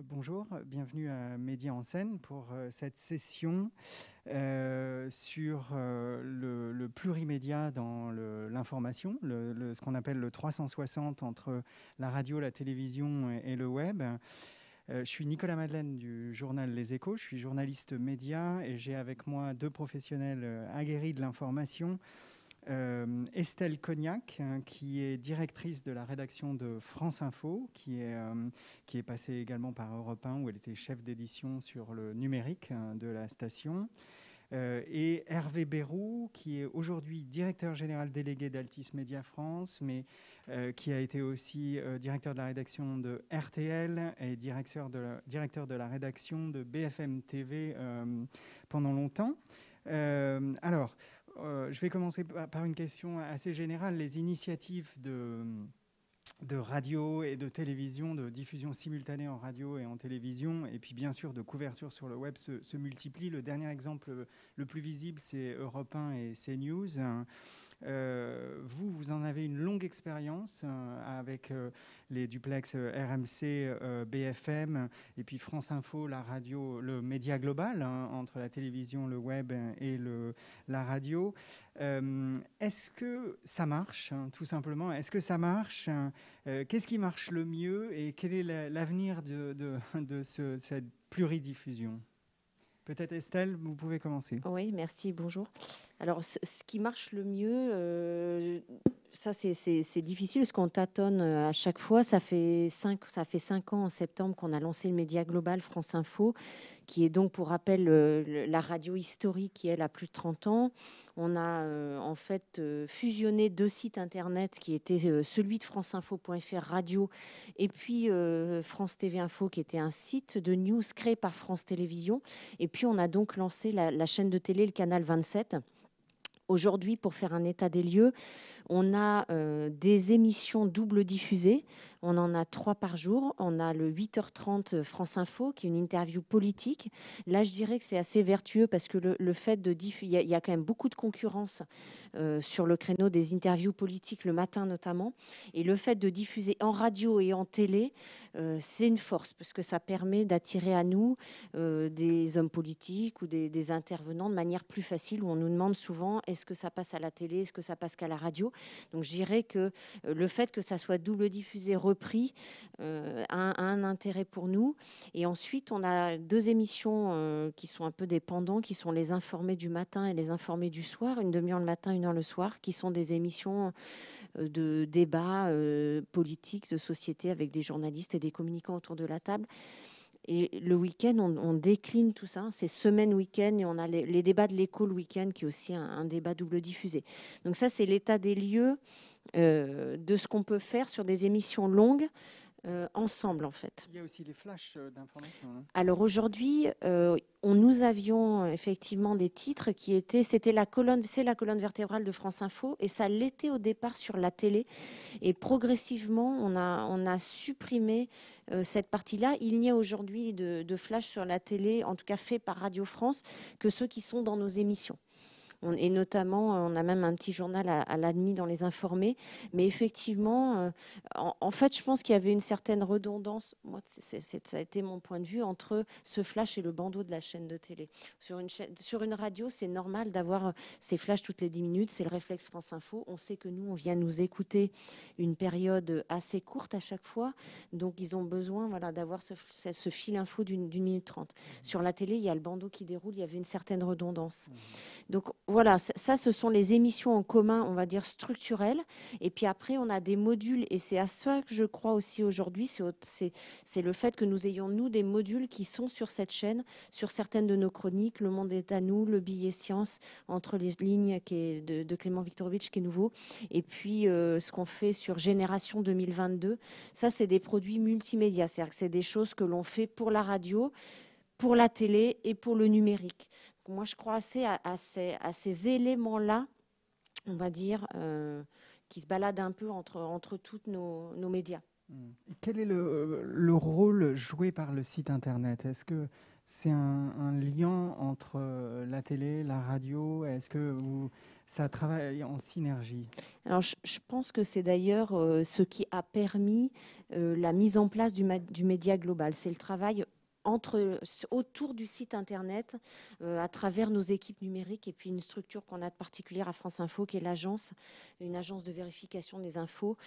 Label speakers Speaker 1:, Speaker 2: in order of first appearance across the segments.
Speaker 1: Bonjour, bienvenue à Média en scène pour cette session sur le plurimédia dans l'information, ce qu'on appelle le 360 entre la radio, la télévision et le web. Je suis Nicolas Madeleine du journal Les Échos, je suis journaliste média et j'ai avec moi deux professionnels aguerris de l'information. Estelle Cognac, qui est directrice de la rédaction de France Info, qui est passée également par Europe 1, où elle était chef d'édition sur le numérique de la station. Et Hervé Bérou, qui est aujourd'hui directeur général délégué d'Altis Média France, mais qui a été aussi directeur de la rédaction de RTL et directeur de la rédaction de BFM TV pendant longtemps. Alors, je vais commencer par une question assez générale. Les initiatives de radio et de télévision, de diffusion simultanée en radio et en télévision, et puis bien sûr de couverture sur le web se multiplient. Le dernier exemple le plus visible, c'est Europe 1 et CNews. Vous en avez une longue expérience avec les duplex RMC, BFM et puis France Info, la radio, le média global entre la télévision, le web et la radio. Est-ce que ça marche, tout simplement? Est-ce que ça marche? Qu'est-ce qui marche le mieux et quel est l'avenir de cette pluridiffusion? Peut-être Estelle, vous pouvez commencer.
Speaker 2: Oui, merci, bonjour. Alors, ce qui marche le mieux, ça c'est difficile parce qu'on tâtonne à chaque fois. Ça fait 5 ans en septembre qu'on a lancé le média global France Info, qui est donc, pour rappel, la radio historique qui, elle, a plus de 30 ans. On a en fait fusionné 2 sites internet qui étaient celui de franceinfo.fr radio et puis France TV Info, qui était un site de news créé par France Télévisions. Et puis on a donc lancé la chaîne de télé, le canal 27. Aujourd'hui, pour faire un état des lieux, on a des émissions double diffusées. On en a 3 par jour. On a le 8h30 France Info, qui est une interview politique. Là, je dirais que c'est assez vertueux parce que le fait de diffuser... Il y a quand même beaucoup de concurrence sur le créneau des interviews politiques, le matin notamment. Et le fait de diffuser en radio et en télé, c'est une force parce que ça permet d'attirer à nous des hommes politiques ou des intervenants de manière plus facile, où on nous demande souvent est-ce que ça passe à la télé, est-ce que ça passe qu'à la radio. Donc je dirais que le fait que ça soit double diffusé, repris, a un intérêt pour nous. Et ensuite, on a 2 émissions qui sont un peu dépendants, qui sont les informés du matin et les informés du soir, une demi-heure le matin, 1 heure le soir, qui sont des émissions de débat politique, de société, avec des journalistes et des communicants autour de la table. Et le week-end, on décline tout ça. C'est semaine week-end et on a les débats de l'écho le week-end, qui est aussi un débat double diffusé. Donc ça, c'est l'état des lieux de ce qu'on peut faire sur des émissions longues ensemble, en fait.
Speaker 1: Il y a aussi les flashs d'information.
Speaker 2: Alors aujourd'hui, nous avions effectivement des titres qui étaient, c'est la colonne vertébrale de France Info, et ça l'était au départ sur la télé. Et progressivement, on a supprimé cette partie-là. Il n'y a aujourd'hui de flash sur la télé, en tout cas fait par Radio France, que ceux qui sont dans nos émissions. Et notamment, on a même un petit journal à la demi dans les informés. Mais effectivement, en fait, je pense qu'il y avait une certaine redondance. Moi, ça a été mon point de vue entre ce flash et le bandeau de la chaîne de télé. Sur une radio, c'est normal d'avoir ces flashs toutes les 10 minutes. C'est le réflexe France Info. On sait que nous, on vient nous écouter une période assez courte à chaque fois. Donc, ils ont besoin d'avoir ce fil info d'une minute 30. Sur la télé, il y a le bandeau qui déroule. Il y avait une certaine redondance. Donc, voilà, ça, ce sont les émissions en commun, on va dire, structurelles. Et puis après, on a des modules. Et c'est à ça que je crois aussi aujourd'hui. C'est le fait que nous ayons, nous, des modules qui sont sur cette chaîne, sur certaines de nos chroniques. Le Monde est à nous, le billet science, entre les lignes, qui est de Clément Viktorovitch, qui est nouveau. Et puis, ce qu'on fait sur Génération 2022. Ça, c'est des produits multimédia. C'est-à-dire que c'est des choses que l'on fait pour la radio, pour la télé et pour le numérique. Moi, je crois assez à ces éléments-là, on va dire, qui se balade un peu entre tous nos médias.
Speaker 1: Quel est le rôle joué par le site internet? Est-ce que c'est un lien entre la télé, la radio? Est-ce que ça travaille en synergie?
Speaker 2: Alors, je pense que c'est d'ailleurs ce qui a permis la mise en place du média global. C'est le travail autour du site internet, à travers nos équipes numériques et puis une structure qu'on a de particulière à France Info, qui est une agence de vérification des infos.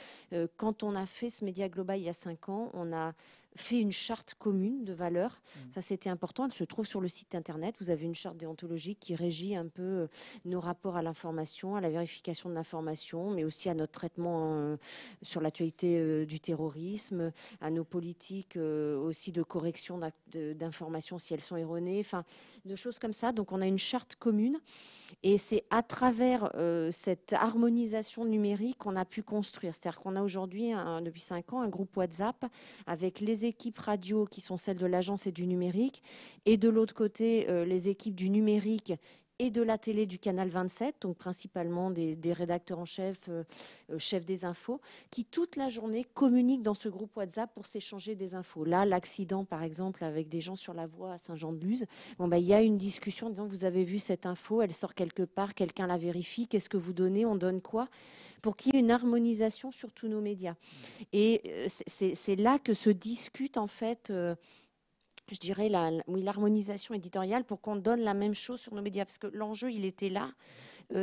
Speaker 2: Quand on a fait ce média global il y a 5 ans, on a fait une charte commune de valeurs. Ça, c'était important. Elle se trouve sur le site internet. Vous avez une charte déontologique qui régit un peu nos rapports à l'information, à la vérification de l'information, mais aussi à notre traitement sur l'actualité du terrorisme, à nos politiques aussi de correction d'informations si elles sont erronées, enfin, de choses comme ça. Donc, on a une charte commune et c'est à travers cette harmonisation numérique qu'on a pu construire. C'est-à-dire qu'on a aujourd'hui, depuis 5 ans, un groupe WhatsApp avec les équipes radio qui sont celles de l'agence et du numérique et de l'autre côté, les équipes du numérique et de la télé du canal 27, donc principalement des rédacteurs en chef, chefs des infos, qui toute la journée communiquent dans ce groupe WhatsApp pour s'échanger des infos. Là, l'accident, par exemple, avec des gens sur la voie à Saint-Jean-de-Luz, il y a une discussion en disant, vous avez vu cette info, elle sort quelque part, quelqu'un la vérifie, qu'est-ce que vous donnez, on donne quoi, pour qu'il y ait une harmonisation sur tous nos médias. Et c'est là que se discute en fait je dirais l'harmonisation éditoriale pour qu'on donne la même chose sur nos médias. Parce que l'enjeu, il était là.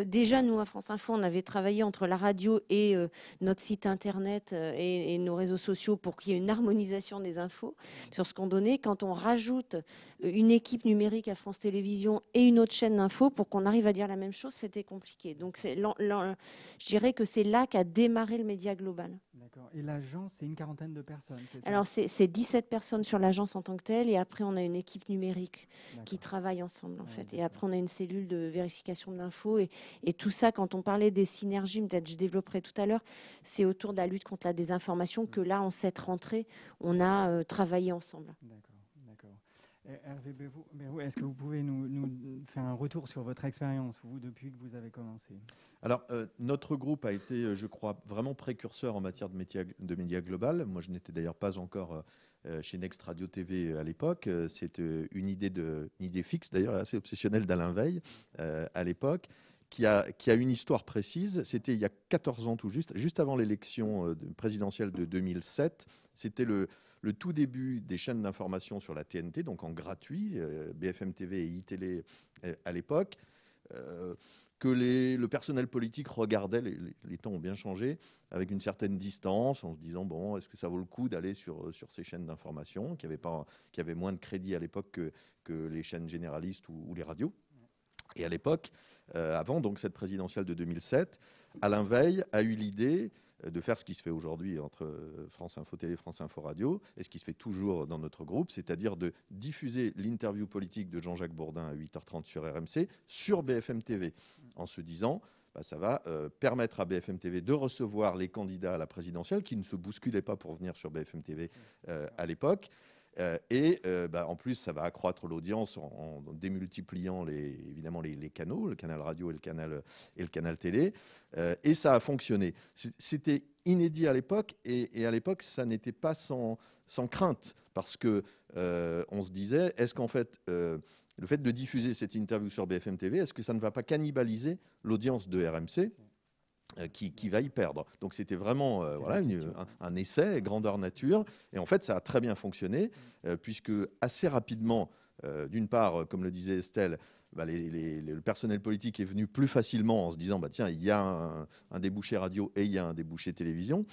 Speaker 2: Déjà, nous, à France Info, on avait travaillé entre la radio et notre site internet et nos réseaux sociaux pour qu'il y ait une harmonisation des infos sur ce qu'on donnait. Quand on rajoute une équipe numérique à France Télévisions et une autre chaîne d'infos pour qu'on arrive à dire la même chose, c'était compliqué. Donc, je dirais que c'est là qu'a démarré le média global.
Speaker 1: D'accord. Et l'agence, c'est une quarantaine de personnes, c'est ça?
Speaker 2: Alors, c'est 17 personnes sur l'agence en tant que telle, et après, on a une équipe numérique qui travaille ensemble, en fait. Et après, on a une cellule de vérification de l'info. Et tout ça, quand on parlait des synergies, peut-être je développerai tout à l'heure, c'est autour de la lutte contre la désinformation que là, en cette rentrée, on a travaillé ensemble.
Speaker 1: D'accord. Hervé Berroux, est-ce que vous pouvez nous faire un retour sur votre expérience, vous, depuis que vous avez commencé?
Speaker 3: Alors, notre groupe a été, je crois, vraiment précurseur en matière de médias global. Moi, je n'étais d'ailleurs pas encore chez Next Radio TV à l'époque. C'était une idée fixe, d'ailleurs assez obsessionnelle d'Alain Veil à l'époque, qui a une histoire précise. C'était il y a 14 ans tout juste avant l'élection présidentielle de 2007. C'était le tout début des chaînes d'information sur la TNT, donc en gratuit, BFM TV et iTélé à l'époque, que le personnel politique regardait, les temps ont bien changé, avec une certaine distance, en se disant, bon, est-ce que ça vaut le coup d'aller sur ces chaînes d'information, qui avaient moins de crédit à l'époque que les chaînes généralistes ou les radios. Et à l'époque, avant donc cette présidentielle de 2007, Alain Veil a eu l'idée de faire ce qui se fait aujourd'hui entre France Info Télé, France Info Radio, et ce qui se fait toujours dans notre groupe, c'est-à-dire de diffuser l'interview politique de Jean-Jacques Bourdin à 8h30 sur RMC, sur BFM TV, en se disant, ça va permettre à BFM TV de recevoir les candidats à la présidentielle, qui ne se bousculaient pas pour venir sur BFM TV à l'époque. En plus, ça va accroître l'audience en démultipliant évidemment les canaux, le canal radio et le canal télé. Et ça a fonctionné. C'était inédit à l'époque, et à l'époque, ça n'était pas sans crainte, parce que on se disait, est-ce qu'en fait, le fait de diffuser cette interview sur BFM TV, est-ce que ça ne va pas cannibaliser l'audience de RMC qui va y perdre. Donc c'était vraiment un essai grandeur nature, et en fait ça a très bien fonctionné puisque assez rapidement, d'une part, comme le disait Estelle, le personnel politique est venu plus facilement en se disant tiens, il y a un débouché radio et il y a un débouché télévision,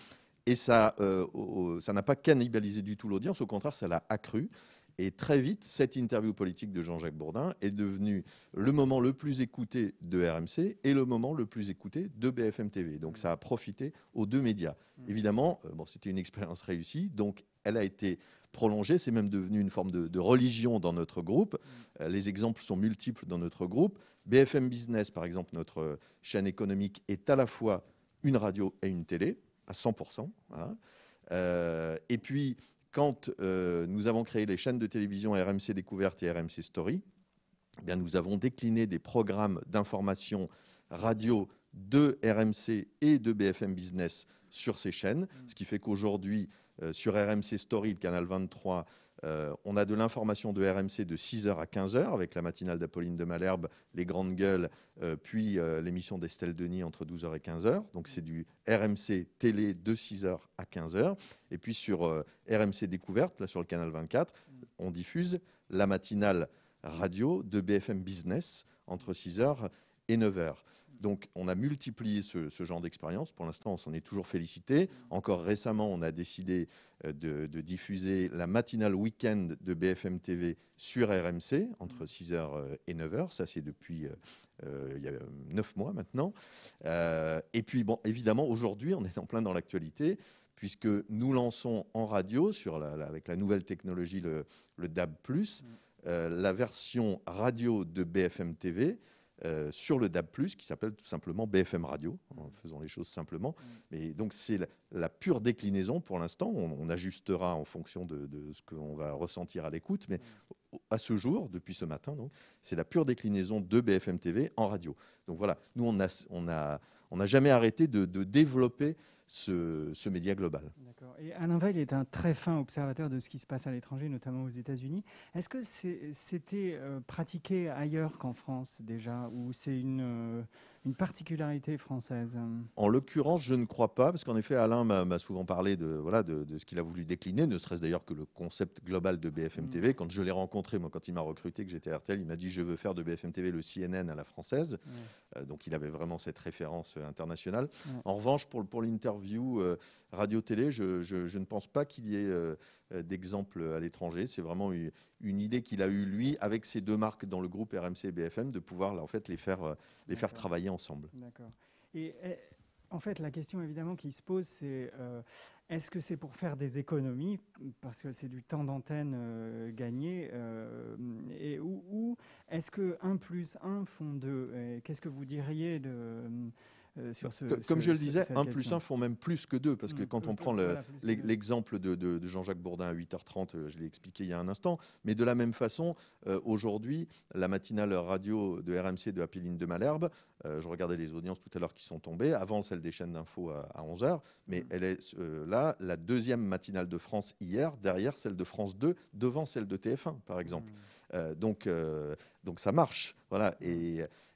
Speaker 3: et ça n'a pas cannibalisé du tout l'audience, au contraire ça l'a accru. Et très vite, cette interview politique de Jean-Jacques Bourdin est devenue le moment le plus écouté de RMC et le moment le plus écouté de BFM TV. Donc ça a profité aux deux médias. Évidemment, c'était une expérience réussie, donc elle a été prolongée. C'est même devenu une forme de religion dans notre groupe. Les exemples sont multiples dans notre groupe. BFM Business, par exemple, notre chaîne économique, est à la fois une radio et une télé, à 100%. Voilà. Et puis, quand nous avons créé les chaînes de télévision RMC Découverte et RMC Story, nous avons décliné des programmes d'information radio de RMC et de BFM Business sur ces chaînes, ce qui fait qu'aujourd'hui, sur RMC Story, le canal 23, on a de l'information de RMC de 6h à 15h, avec la matinale d'Apolline de Malherbe, les grandes gueules, puis l'émission d'Estelle Denis entre 12h et 15h. Donc c'est du RMC télé de 6h à 15h. Et puis sur RMC Découverte, là sur le canal 24, on diffuse la matinale radio de BFM Business entre 6h et 9h. Donc, on a multiplié ce genre d'expérience. Pour l'instant, on s'en est toujours félicité. Encore récemment, on a décidé de diffuser la matinale week-end de BFM TV sur RMC entre 6h et 9h. Ça, c'est depuis il y a 9 mois maintenant. Et puis, bon, évidemment, aujourd'hui, on est en plein dans l'actualité, puisque nous lançons en radio, avec la nouvelle technologie, le DAB+, la version radio de BFM TV, sur le DAB+, qui s'appelle tout simplement BFM Radio, en faisant les choses simplement. Mais donc, c'est la pure déclinaison pour l'instant. On ajustera en fonction de ce qu'on va ressentir à l'écoute. Mais à ce jour, depuis ce matin, c'est la pure déclinaison de BFM TV en radio. Donc voilà, nous, on n'a jamais arrêté de développer ce média global.
Speaker 1: D'accord. Et Alain Veil est un très fin observateur de ce qui se passe à l'étranger, notamment aux États-Unis. Est-ce que c'était pratiqué ailleurs qu'en France déjà, ou c'est une particularité française?
Speaker 3: En l'occurrence, je ne crois pas, parce qu'en effet, Alain m'a souvent parlé de ce qu'il a voulu décliner, ne serait-ce d'ailleurs que le concept global de BFM TV. Quand je l'ai rencontré, moi, quand il m'a recruté, que j'étais à RTL, il m'a dit « je veux faire de BFM TV le CNN à la française ». Donc, il avait vraiment cette référence internationale. En revanche, pour l'interview radio-télé, je ne pense pas qu'il y ait d'exemple à l'étranger. C'est vraiment une idée qu'il a eue, lui, avec ces deux marques dans le groupe RMC et BFM, de pouvoir là, en fait, les faire travailler ensemble.
Speaker 1: D'accord. Et en fait, la question évidemment qui se pose, c'est est-ce que c'est pour faire des économies, parce que c'est du temps d'antenne gagné, ou est-ce que 1 + 1 font 2 ? Qu'est-ce que vous diriez sur
Speaker 3: Comme je le disais, 1 +
Speaker 1: question.
Speaker 3: 1 font même plus que 2, parce que quand on prend l'exemple de Jean-Jacques Bourdin à 8h30, je l'ai expliqué il y a un instant, mais de la même façon, aujourd'hui, la matinale radio de RMC de Apolline de Malherbe, je regardais les audiences tout à l'heure qui sont tombées, avant celle des chaînes d'info à 11h, mais elle est là, la deuxième matinale de France hier, derrière celle de France 2, devant celle de TF1, par exemple. Donc ça marche, voilà.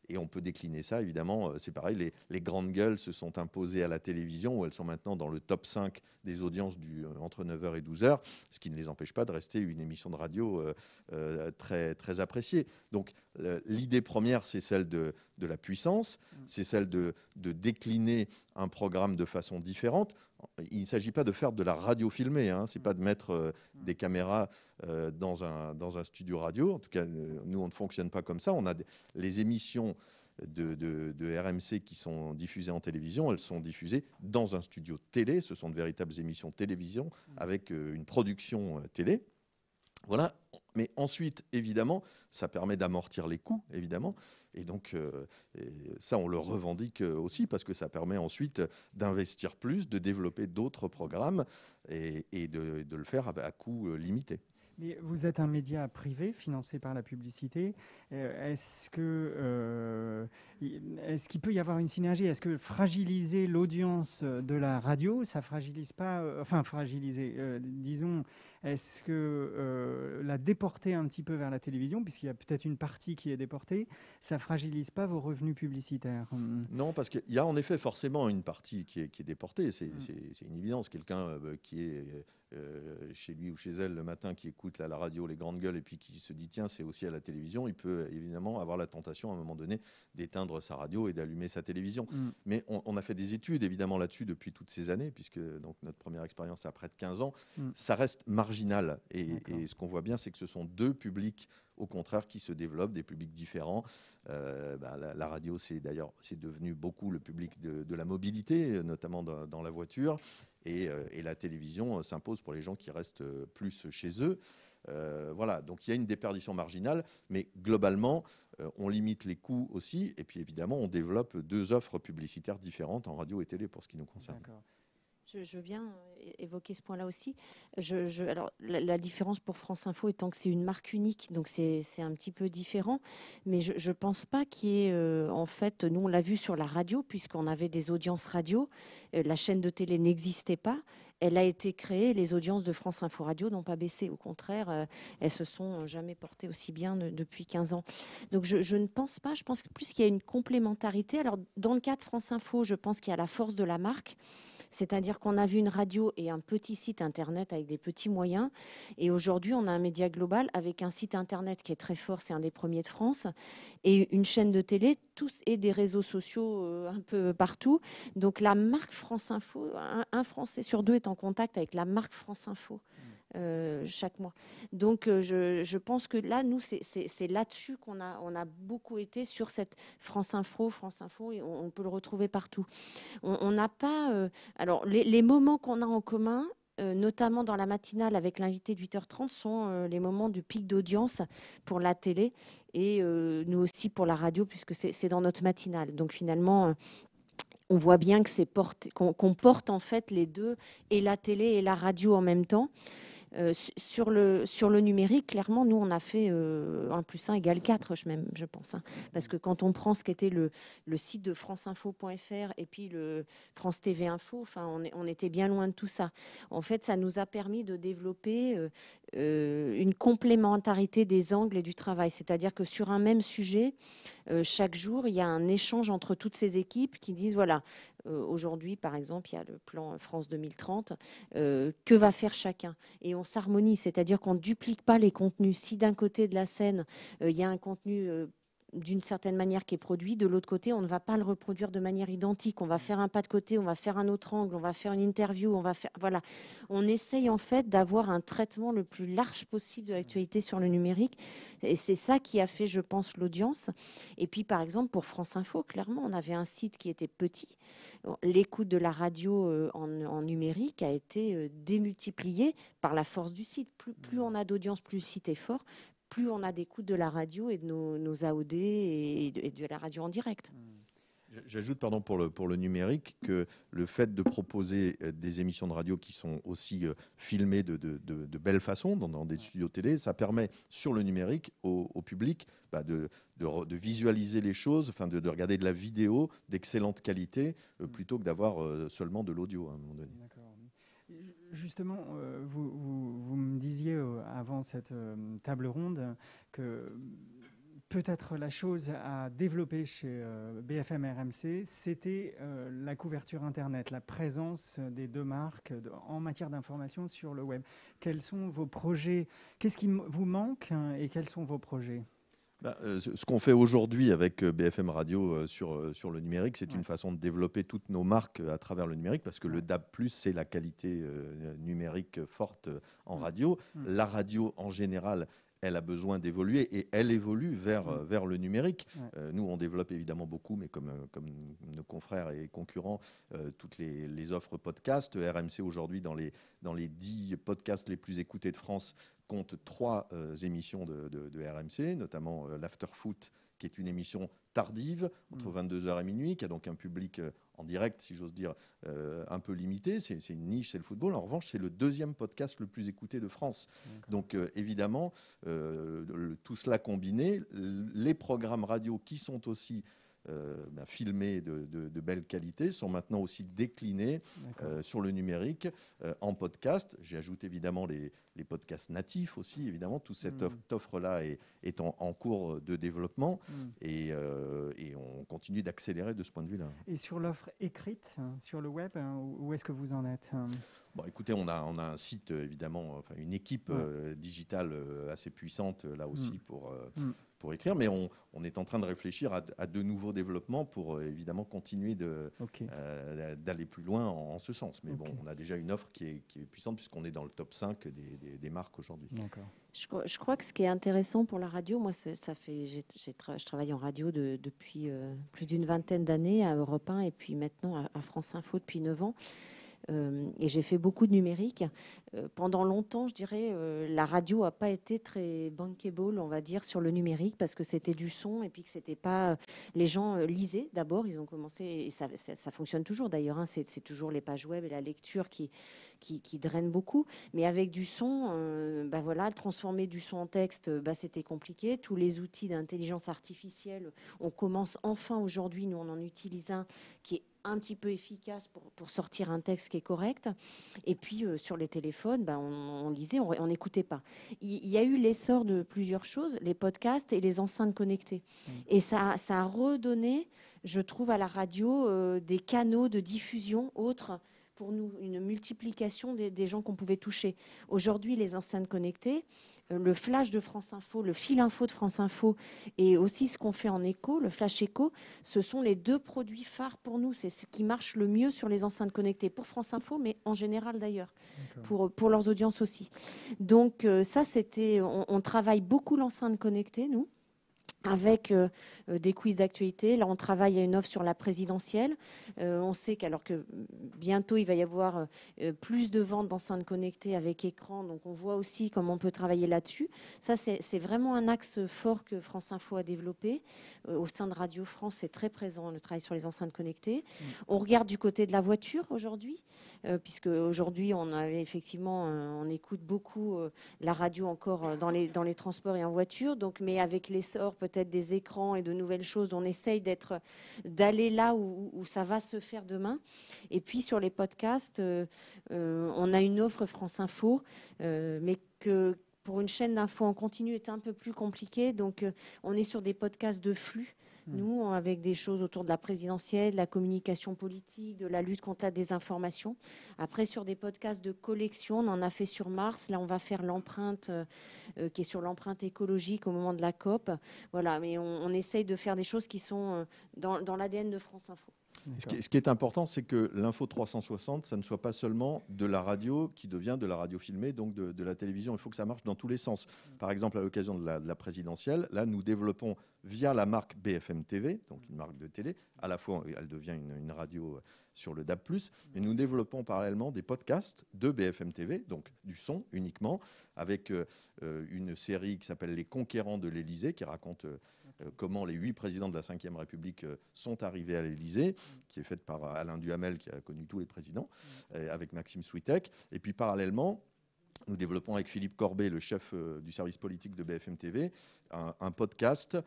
Speaker 3: Et on peut décliner ça, évidemment. C'est pareil, les grandes gueules se sont imposées à la télévision, où elles sont maintenant dans le top 5 des audiences entre 9h et 12h, ce qui ne les empêche pas de rester une émission de radio très, très appréciée. Donc, l'idée première, c'est celle de la puissance, c'est celle de décliner un programme de façon différente. Il ne s'agit pas de faire de la radio filmée, hein. Ce n'est pas de mettre des caméras dans un studio radio. En tout cas, nous, on ne fonctionne pas comme ça. On a les émissions de RMC qui sont diffusées en télévision, elles sont diffusées dans un studio télé. Ce sont de véritables émissions télévision avec une production télé. Voilà. Mais ensuite, évidemment, ça permet d'amortir les coûts, évidemment. Et donc, ça, on le revendique aussi, parce que ça permet ensuite d'investir plus, de développer d'autres programmes et de le faire à coût limité.
Speaker 1: Mais vous êtes un média privé financé par la publicité. Est-ce qu'il peut y avoir une synergie? Est-ce que fragiliser l'audience de la radio, ça fragilise pas, disons, est-ce que la déporter un petit peu vers la télévision, puisqu'il y a peut-être une partie qui est déportée, ça fragilise pas vos revenus publicitaires?
Speaker 3: Non, parce qu'il y a en effet forcément une partie qui est déportée. C'est une évidence. Quelqu'un qui est chez lui ou chez elle le matin, qui écoute la radio, les grandes gueules, et puis qui se dit tiens, c'est aussi à la télévision, il peut évidemment avoir la tentation à un moment donné d'éteindre sa radio et d'allumer sa télévision. Mais on a fait des études évidemment là-dessus depuis toutes ces années, puisque donc, notre première expérience a près de 15 ans. Ça reste marginal. Et ce qu'on voit bien, c'est que ce sont deux publics, au contraire, qui se développent, des publics différents. La radio, c'est devenu beaucoup le public de la mobilité, notamment dans la voiture. Et la télévision s'impose pour les gens qui restent plus chez eux. Voilà, donc il y a une déperdition marginale, mais globalement, on limite les coûts aussi. Et puis évidemment, on développe deux offres publicitaires différentes en radio et télé pour ce qui nous concerne.
Speaker 1: D'accord.
Speaker 2: Je veux bien évoquer ce point-là aussi. Alors, la différence pour France Info étant que c'est une marque unique, donc c'est un petit peu différent. Mais je ne pense pas qu'il y ait, en fait, nous on l'a vu sur la radio, puisqu'on avait des audiences radio. La chaîne de télé n'existait pas. Elle a été créée. Les audiences de France Info Radio n'ont pas baissé. Au contraire, elles se sont jamais portées aussi bien depuis 15 ans. Donc je ne pense pas. Je pense plus qu'il y a une complémentarité. Alors, dans le cas de France Info, je pense qu'il y a la force de la marque. C'est-à-dire qu'on a vu une radio et un petit site internet avec des petits moyens. Et aujourd'hui, on a un média global avec un site internet qui est très fort, c'est un des premiers de France, et une chaîne de télé, tous et des réseaux sociaux un peu partout. Donc la marque France Info, un Français sur deux est en contact avec la marque France Info. Chaque mois. Donc, je pense que là, nous, c'est là-dessus qu'on a beaucoup été sur cette France Info, et on peut le retrouver partout. On n'a pas... alors, les moments qu'on a en commun, notamment dans la matinale avec l'invité de 8h30, sont les moments du pic d'audience pour la télé et nous aussi pour la radio, puisque c'est dans notre matinale. Donc, finalement... on voit bien que qu'on porte en fait les deux, et la télé et la radio en même temps. Sur le numérique, clairement, nous, on a fait 1 + 1 = 4, je pense. Hein. Parce que quand on prend ce qu'était le site de franceinfo.fr et puis le France TV Info, on était bien loin de tout ça. En fait, ça nous a permis de développer une complémentarité des angles et du travail. C'est-à-dire que sur un même sujet, chaque jour, il y a un échange entre toutes ces équipes qui disent, voilà, aujourd'hui, par exemple, il y a le plan France 2030, que va faire chacun ? Et on s'harmonise, c'est-à-dire qu'on ne duplique pas les contenus. Si d'un côté de la scène, il y a un contenu d'une certaine manière qui est produit, de l'autre côté, on ne va pas le reproduire de manière identique. On va faire un pas de côté, on va faire un autre angle, on va faire une interview, voilà. On essaye en fait d'avoir un traitement le plus large possible de l'actualité sur le numérique. Et c'est ça qui a fait, je pense, l'audience. Et puis, par exemple, pour France Info, clairement, on avait un site qui était petit. L'écoute de la radio en numérique a été démultipliée par la force du site. Plus on a d'audience, plus le site est fort, plus on a d'écoute de la radio et de nos AOD et de la radio en direct.
Speaker 3: J'ajoute, pardon, pour le numérique, que le fait de proposer des émissions de radio qui sont aussi filmées de belle façon dans des studios télé, ça permet sur le numérique au public de visualiser les choses, enfin de regarder de la vidéo d'excellente qualité plutôt que d'avoir seulement de l'audio à un moment donné.
Speaker 1: D'accord. Justement, vous me disiez avant cette table ronde que peut-être la chose à développer chez BFM RMC, c'était la couverture Internet, la présence des deux marques en matière d'information sur le web. Quels sont vos projets ? Qu'est-ce qui vous manque et quels sont vos projets ?
Speaker 3: Ce qu'on fait aujourd'hui avec BFM Radio sur le numérique, c'est une façon de développer toutes nos marques à travers le numérique, parce que le DAB+, c'est la qualité numérique forte en radio. La radio, en général, elle a besoin d'évoluer et elle évolue vers le numérique. Nous, on développe évidemment beaucoup, mais comme nos confrères et concurrents, toutes les offres podcast. RMC, aujourd'hui, dans les 10 podcasts les plus écoutés de France, compte 3 émissions de RMC, notamment l'Afterfoot, qui est une émission tardive, entre 22h et minuit, qui a donc un public en direct, si j'ose dire, un peu limité. C'est une niche, c'est le football. En revanche, c'est le 2e podcast le plus écouté de France. Donc, évidemment, tout cela combiné, les programmes radio qui sont aussi filmés de belle qualité sont maintenant aussi déclinés sur le numérique en podcast. J'ajoute évidemment les podcasts natifs aussi, évidemment. Toute cette offre-là est en cours de développement et on continue d'accélérer de ce point de vue-là.
Speaker 1: Et sur l'offre écrite, sur le web, où est-ce que vous en êtes ?
Speaker 3: Bon, écoutez, on a un site, évidemment, enfin, une équipe digitale assez puissante, là aussi, pour écrire, mais on est en train de réfléchir à de nouveaux développements pour évidemment continuer d'aller plus loin en ce sens. Mais bon, on a déjà une offre qui est puissante puisqu'on est dans le top 5 des marques aujourd'hui.
Speaker 1: D'accord.
Speaker 2: Je crois que ce qui est intéressant pour la radio, moi, je travaille en radio depuis plus d'une vingtaine d'années à Europe 1 et puis maintenant à France Info depuis 9 ans. et j'ai fait beaucoup de numérique. Pendant longtemps, je dirais, la radio n'a pas été très bankable, on va dire, sur le numérique parce que c'était du son et puis que c'était pas. Les gens lisaient d'abord, ils ont commencé, et ça fonctionne toujours d'ailleurs, hein, c'est toujours les pages web et la lecture qui drainent beaucoup, mais avec du son, voilà, transformer du son en texte, c'était compliqué. Tous les outils d'intelligence artificielle, on commence enfin aujourd'hui, nous on en utilise un qui est un petit peu efficace pour sortir un texte qui est correct. Et puis, sur les téléphones, on lisait, on n'écoutait pas. Il y a eu l'essor de plusieurs choses, les podcasts et les enceintes connectées. Et ça a redonné, je trouve, à la radio des canaux de diffusion autres pour nous, une multiplication des gens qu'on pouvait toucher. Aujourd'hui, les enceintes connectées, le flash de France Info, le fil info de France Info et aussi ce qu'on fait en écho, le flash écho, ce sont les 2 produits phares pour nous. C'est ce qui marche le mieux sur les enceintes connectées pour France Info, mais en général d'ailleurs, pour leurs audiences aussi. Donc ça, on travaille beaucoup l'enceinte connectée, nous, avec des quiz d'actualité. Là, on travaille à une offre sur la présidentielle. On sait qu'alors que bientôt, il va y avoir plus de ventes d'enceintes connectées avec écran. Donc, on voit aussi comment on peut travailler là-dessus. Ça, c'est vraiment un axe fort que France Info a développé. Au sein de Radio France, c'est très présent, le travail sur les enceintes connectées. On regarde du côté de la voiture aujourd'hui, puisque aujourd'hui, on écoute beaucoup la radio encore dans les transports et en voiture. Donc, mais avec l'essor peut-être des écrans et de nouvelles choses, on essaye d'aller là où ça va se faire demain. Et puis sur les podcasts, on a une offre France Info, mais que pour une chaîne d'infos en continu est un peu plus compliqué. Donc on est sur des podcasts de flux. Nous, avec des choses autour de la présidentielle, de la communication politique, de la lutte contre la désinformation. Après, sur des podcasts de collection, on en a fait sur Mars. Là, on va faire l'empreinte qui est sur l'empreinte écologique au moment de la COP. Voilà, mais on essaye de faire des choses qui sont dans l'ADN de France Info.
Speaker 3: Ce qui est important, c'est que l'info 360, ça ne soit pas seulement de la radio qui devient de la radio filmée, donc de la télévision. Il faut que ça marche dans tous les sens. Par exemple, à l'occasion de la présidentielle, là, nous développons via la marque BFM TV, donc une marque de télé, à la fois, elle devient une radio sur le DAB+, mais nous développons parallèlement des podcasts de BFM TV, donc du son uniquement, avec une série qui s'appelle Les Conquérants de l'Élysée, qui raconte comment les 8 présidents de la Ve République sont arrivés à l'Élysée, qui est faite par Alain Duhamel, qui a connu tous les présidents, avec Maxime Switek. Et puis parallèlement, nous développons avec Philippe Corbet, le chef du service politique de BFM TV, un podcast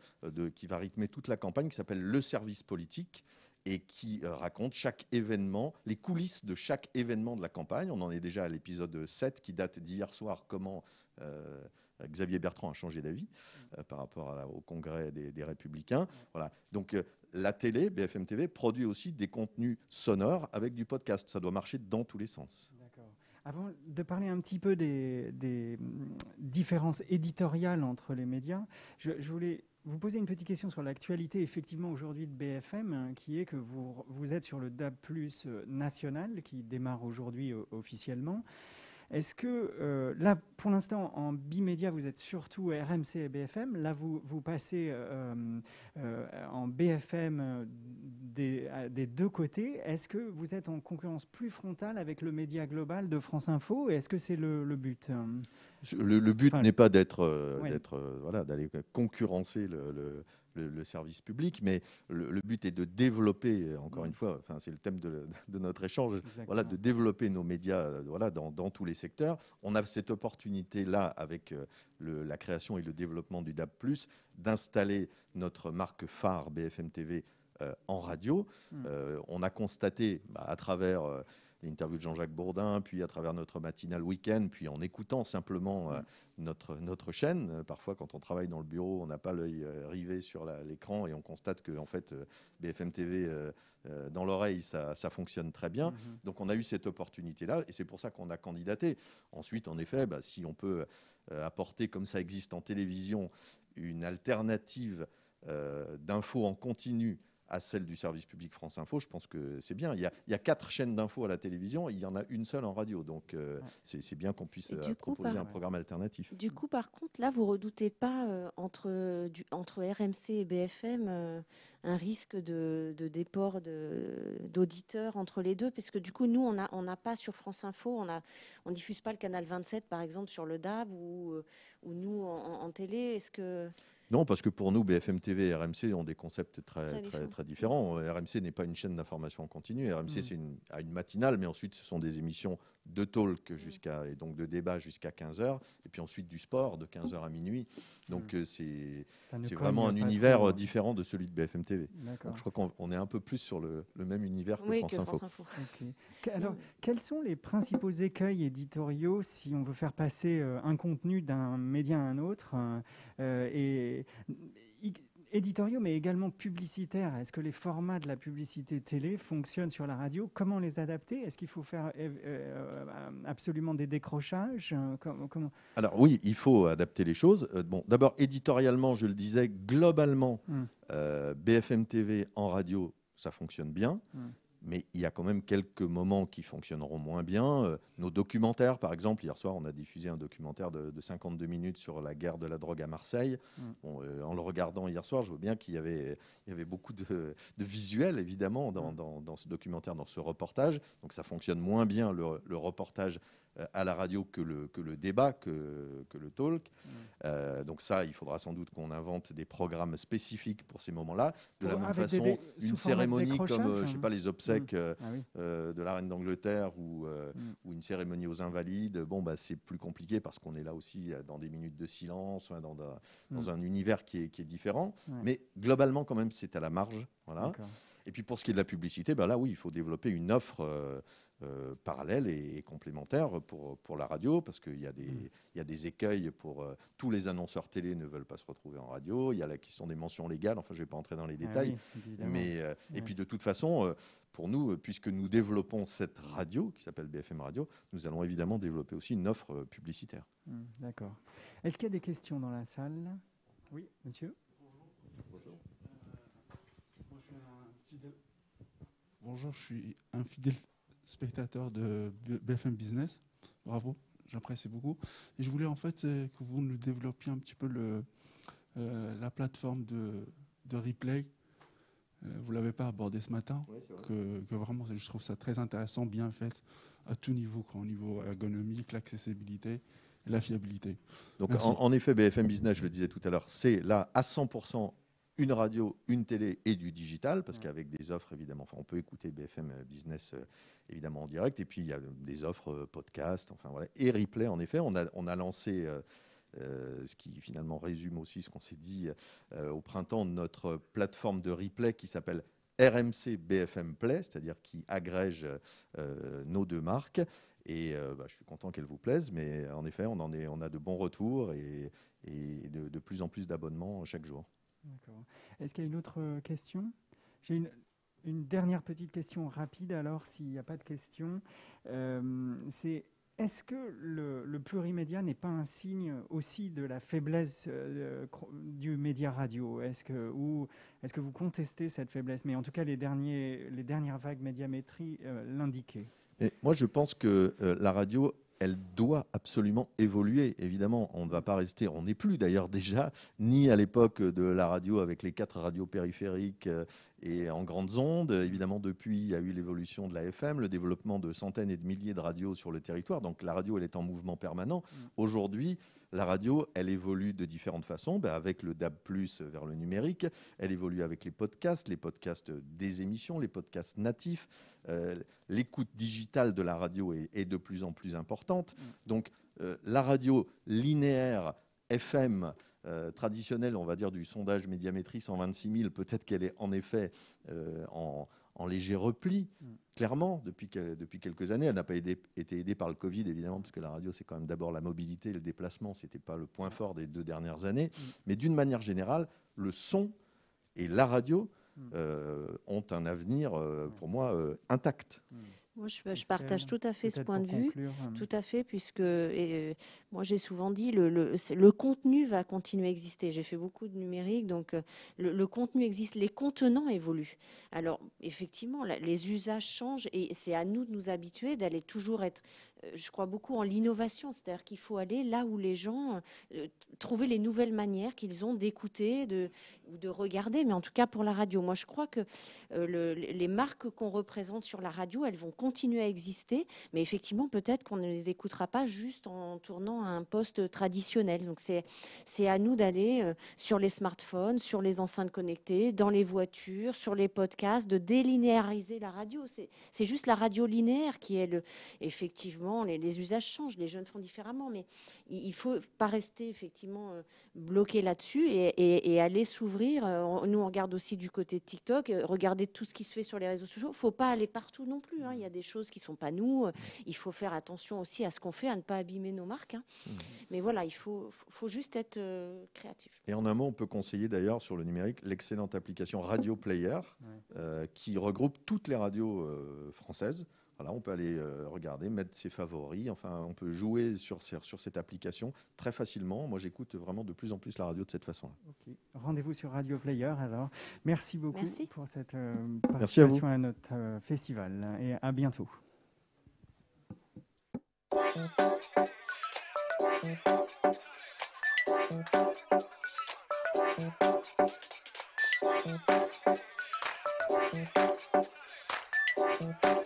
Speaker 3: qui va rythmer toute la campagne, qui s'appelle Le Service Politique, et qui raconte chaque événement, les coulisses de chaque événement de la campagne. On en est déjà à l'épisode 7 qui date d'hier soir, comment Xavier Bertrand a changé d'avis par rapport au congrès des Républicains. Voilà. Donc la télé, BFM TV, produit aussi des contenus sonores avec du podcast. Ça doit marcher dans tous les sens.
Speaker 1: D'accord. Avant de parler un petit peu des différences éditoriales entre les médias, je voulais vous poser une petite question sur l'actualité effectivement aujourd'hui de BFM, qui est que vous êtes sur le DAB+ national, qui démarre aujourd'hui officiellement. Est-ce que là, pour l'instant, en bimédia, vous êtes surtout RMC et BFM. Là, vous passez en BFM des 2 côtés. Est-ce que vous êtes en concurrence plus frontale avec le média global de France Info? Est-ce que c'est le but?
Speaker 3: Le but n'est pas d'aller concurrencer le service public, mais le but est de développer, encore une fois, c'est le thème de notre échange, de développer nos médias dans tous les secteurs. On a cette opportunité-là, avec la création et le développement du DAB+, d'installer notre marque phare BFM TV en radio. On a constaté, à travers l'interview de Jean-Jacques Bourdin, puis à travers notre matinale week-end, puis en écoutant simplement notre chaîne. Parfois, quand on travaille dans le bureau, on n'a pas l'œil rivé sur l'écran et on constate que en fait, BFM TV, dans l'oreille, ça fonctionne très bien. Donc, on a eu cette opportunité-là et c'est pour ça qu'on a candidaté. Ensuite, en effet, si on peut apporter, comme ça existe en télévision, une alternative d'infos en continu à celle du service public France Info, je pense que c'est bien. Il y a 4 chaînes d'infos à la télévision, il y en a une seule en radio. Donc, c'est bien qu'on puisse proposer un programme alternatif.
Speaker 2: Du coup, par contre, là, vous redoutez pas entre RMC et BFM un risque de déport d'auditeurs entre les deux? Parce que du coup, nous, on n'a pas sur France Info, on diffuse pas le canal 27, par exemple, sur le DAB ou nous, en télé. Est-ce que...
Speaker 3: Non, parce que pour nous, BFM TV et RMC ont des concepts très différents. RMC n'est pas une chaîne d'information en continu. RMC, c'est une matinale, mais ensuite, ce sont des émissions de talk et donc de débat jusqu'à 15h, et puis ensuite du sport de 15h à minuit. Donc, c'est vraiment un univers différent de celui de BFM TV. Donc, je crois qu'on est un peu plus sur le même univers que France Info.
Speaker 1: Okay. Alors, quels sont les principaux écueils éditoriaux si on veut faire passer un contenu d'un média à un autre éditoriaux, mais également publicitaires? Est-ce que les formats de la publicité télé fonctionnent sur la radio? Comment les adapter? Est-ce qu'il faut faire absolument des décrochages? Comment...
Speaker 3: Alors oui, il faut adapter les choses. D'abord, éditorialement, je le disais, globalement, BFM TV en radio, ça fonctionne bien. Mais il y a quand même quelques moments qui fonctionneront moins bien. Nos documentaires, par exemple, hier soir, on a diffusé un documentaire de 52 minutes sur la guerre de la drogue à Marseille. En le regardant hier soir, je vois bien qu'il y avait beaucoup de visuels, évidemment, dans ce documentaire, dans ce reportage. Donc ça fonctionne moins bien, le reportage à la radio que le débat, que le talk. Donc ça, il faudra sans doute qu'on invente des programmes spécifiques pour ces moments-là. De la même façon, une cérémonie comme, je sais pas, les obsèques de la reine d'Angleterre ou une cérémonie aux Invalides, c'est plus compliqué parce qu'on est là aussi dans des minutes de silence, dans un univers qui est différent. Mais globalement, quand même, c'est à la marge. Voilà. Et puis pour ce qui est de la publicité, là, oui, il faut développer une offre parallèle et complémentaire pour la radio, parce qu'il y a des écueils pour tous les annonceurs télé ne veulent pas se retrouver en radio. Il y a la question des mentions légales. Enfin, je ne vais pas entrer dans les détails. Et puis de toute façon, pour nous, puisque nous développons cette radio qui s'appelle BFM Radio, nous allons évidemment développer aussi une offre publicitaire.
Speaker 1: D'accord. Est-ce qu'il y a des questions dans la salle? Oui, monsieur.
Speaker 4: Bonjour. Bonjour, je suis un fidèle spectateur de BFM Business. Bravo, j'apprécie beaucoup. Et je voulais en fait que vous nous développiez un petit peu la plateforme de replay. Vous ne l'avez pas abordé ce matin, que vraiment je trouve ça très intéressant, bien fait à tout niveau, au niveau ergonomique, l'accessibilité et la fiabilité.
Speaker 3: Donc en effet, BFM Business, je le disais tout à l'heure, c'est là à 100% une radio, une télé et du digital, parce qu'avec des offres, évidemment, on peut écouter BFM Business évidemment en direct, et puis il y a des offres podcast, et replay. En effet, on a lancé ce qui finalement résume aussi ce qu'on s'est dit au printemps, notre plateforme de replay qui s'appelle RMC BFM Play, c'est-à-dire qui agrège nos deux marques. Et je suis content qu'elle vous plaise, mais en effet, on a de bons retours et de plus en plus d'abonnements chaque jour.
Speaker 1: D'accord. Est-ce qu'il y a une autre question? J'ai une dernière petite question rapide, alors, s'il n'y a pas de questions. Est-ce que le plurimédia n'est pas un signe aussi de la faiblesse du média radio? Est-ce que vous contestez cette faiblesse? Mais en tout cas, les dernières vagues médiamétrie l'indiquaient.
Speaker 3: Et moi, je pense que la radio, elle doit absolument évoluer. Évidemment, on ne va pas rester, on n'est plus d'ailleurs déjà, ni à l'époque de la radio avec les 4 radios périphériques et en grandes ondes. Évidemment, depuis, il y a eu l'évolution de la FM, le développement de centaines et de milliers de radios sur le territoire. Donc la radio, elle est en mouvement permanent. Aujourd'hui, la radio, elle évolue de différentes façons, avec le DAB+, vers le numérique. Elle évolue avec les podcasts des émissions, les podcasts natifs. L'écoute digitale de la radio est de plus en plus importante. Donc, la radio linéaire FM traditionnelle, on va dire, du sondage Médiamétrie 126 000, peut-être qu'elle est en effet en léger repli, clairement, depuis quelques années. Elle n'a pas été aidée par le Covid, évidemment, parce que la radio, c'est quand même d'abord la mobilité, le déplacement, ce n'était pas le point fort des 2 dernières années. Mais d'une manière générale, le son et la radio ont un avenir, pour moi, intact.
Speaker 2: Moi, je partage
Speaker 1: Estelle,
Speaker 2: tout à fait ce
Speaker 1: peut-être
Speaker 2: point de
Speaker 1: pour
Speaker 2: vue.
Speaker 1: conclure,
Speaker 2: Tout à fait, puisque moi j'ai souvent dit le contenu va continuer à exister. J'ai fait beaucoup de numérique, donc le contenu existe, les contenants évoluent. Alors effectivement, les usages changent et c'est à nous de nous habituer, d'aller toujours être. Je crois beaucoup en l'innovation, c'est-à-dire qu'il faut aller là où les gens trouver les nouvelles manières qu'ils ont d'écouter, ou de regarder. Mais en tout cas pour la radio, moi je crois que les marques qu'on représente sur la radio, elles vont continuer à exister, mais effectivement, peut-être qu'on ne les écoutera pas juste en tournant à un poste traditionnel. Donc, c'est à nous d'aller sur les smartphones, sur les enceintes connectées, dans les voitures, sur les podcasts, de délinéariser la radio. C'est juste la radio linéaire qui est effectivement, les usages changent, les jeunes font différemment, mais il ne faut pas rester effectivement bloqué là-dessus et aller s'ouvrir. Nous, on regarde aussi du côté de TikTok, regarder tout ce qui se fait sur les réseaux sociaux. Il ne faut pas aller partout non plus. Il y a des choses qui ne sont pas nous. Il faut faire attention aussi à ce qu'on fait, à ne pas abîmer nos marques. Mais voilà, il faut juste être créatif.
Speaker 3: Et en un mot, on peut conseiller d'ailleurs sur le numérique l'excellente application Radio Player qui regroupe toutes les radios françaises. Voilà, on peut aller regarder, mettre ses favoris. Enfin, on peut jouer sur cette application très facilement. Moi, j'écoute vraiment de plus en plus la radio de cette façon-là.
Speaker 1: Okay. Rendez-vous sur Radio Player. Alors, merci beaucoup pour cette
Speaker 3: participation
Speaker 1: à notre festival et à bientôt. Thank you.